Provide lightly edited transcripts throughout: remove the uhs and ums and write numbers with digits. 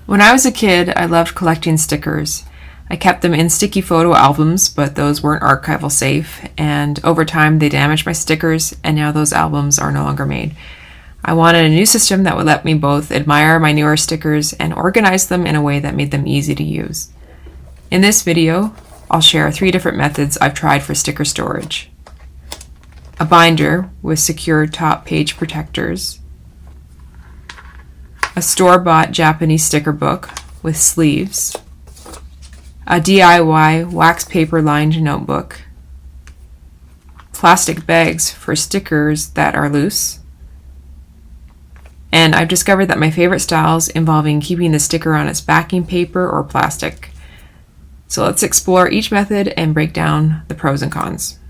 When I was a kid, I loved collecting stickers. I kept them in sticky photo albums, but those weren't archival safe, and over time they damaged my stickers, and now those albums are no longer made. I wanted a new system that would let me both admire my newer stickers and organize them in a way that made them easy to use. In this video, I'll share 3 different methods I've tried for sticker storage. A binder with secure top page protectors, a store-bought Japanese sticker book with sleeves, a DIY wax paper lined notebook, plastic bags for stickers that are loose, and I've discovered that my favorite styles involving keeping the sticker on its backing paper or plastic. So let's explore each method and break down the pros and cons.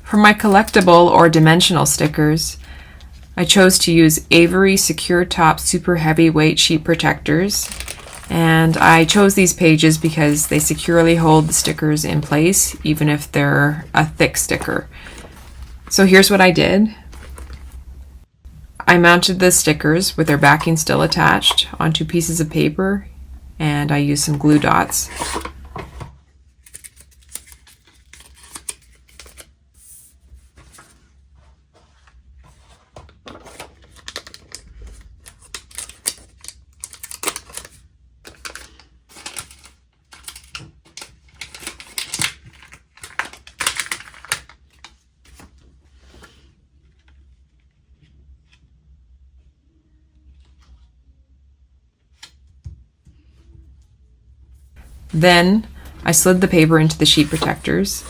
For my collectible or dimensional stickers, I chose to use Avery Secure Top Super Heavyweight Sheet Protectors, and I chose these pages because they securely hold the stickers in place even if they're a thick sticker. So here's what I did. I mounted the stickers with their backing still attached onto pieces of paper, and I used some glue dots. Then I slid the paper into the sheet protectors.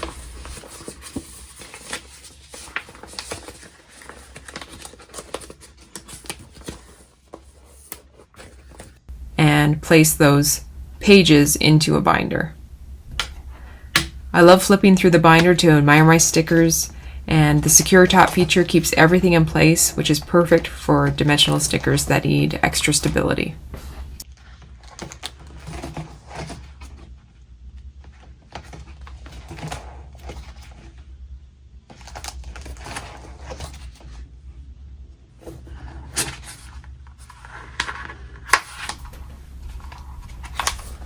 And placed those pages into a binder. I love flipping through the binder to admire my stickers, and the secure top feature keeps everything in place, which is perfect for dimensional stickers that need extra stability.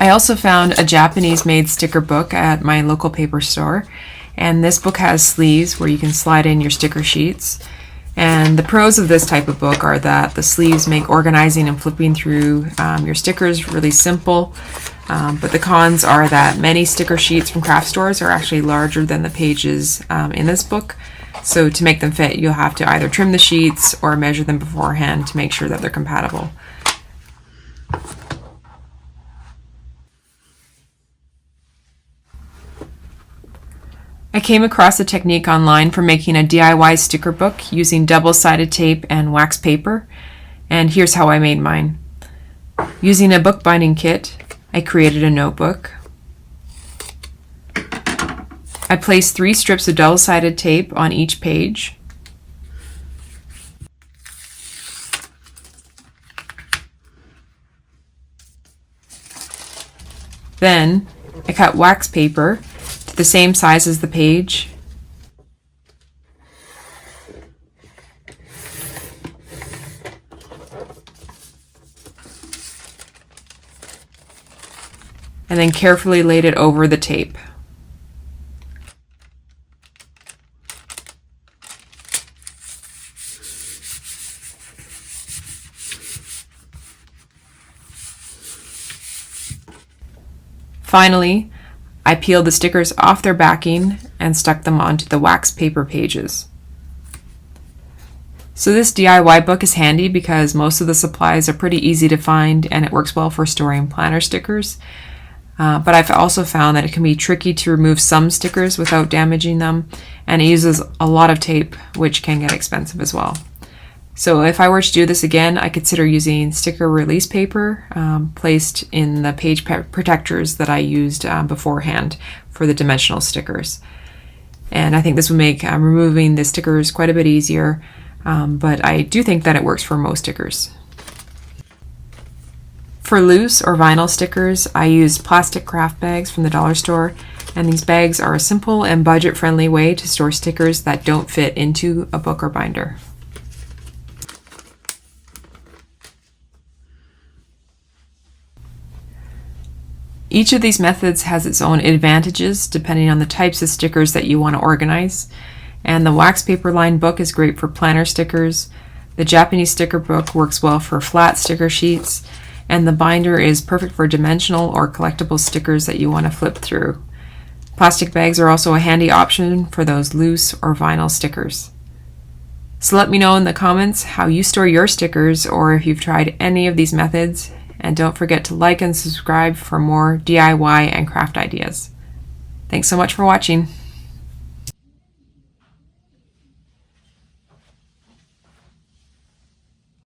I also found a Japanese-made sticker book at my local paper store, and this book has sleeves where you can slide in your sticker sheets. And the pros of this type of book are that the sleeves make organizing and flipping through your stickers really simple, but the cons are that many sticker sheets from craft stores are actually larger than the pages in this book. So to make them fit, you'll have to either trim the sheets or measure them beforehand to make sure that they're compatible. I came across a technique online for making a DIY sticker book using double-sided tape and wax paper, and here's how I made mine. Using a bookbinding kit, I created a notebook. I placed 3 strips of double-sided tape on each page. Then I cut wax paper the same size as the page, and then carefully laid it over the tape. Finally, I peeled the stickers off their backing and stuck them onto the wax paper pages. So this DIY book is handy because most of the supplies are pretty easy to find and it works well for storing planner stickers. But I've also found that it can be tricky to remove some stickers without damaging them, and it uses a lot of tape, which can get expensive as well. So if I were to do this again, I consider using sticker release paper placed in the page protectors that I used beforehand for the dimensional stickers. And I think this would make removing the stickers quite a bit easier, but I do think that it works for most stickers. For loose or vinyl stickers, I used plastic craft bags from the dollar store, and these bags are a simple and budget-friendly way to store stickers that don't fit into a book or binder. Each of these methods has its own advantages depending on the types of stickers that you want to organize. And the wax paper lined book is great for planner stickers. The Japanese sticker book works well for flat sticker sheets. And the binder is perfect for dimensional or collectible stickers that you want to flip through. Plastic bags are also a handy option for those loose or vinyl stickers. So let me know in the comments how you store your stickers or if you've tried any of these methods. And don't forget to like and subscribe for more DIY and craft ideas. Thanks so much for watching.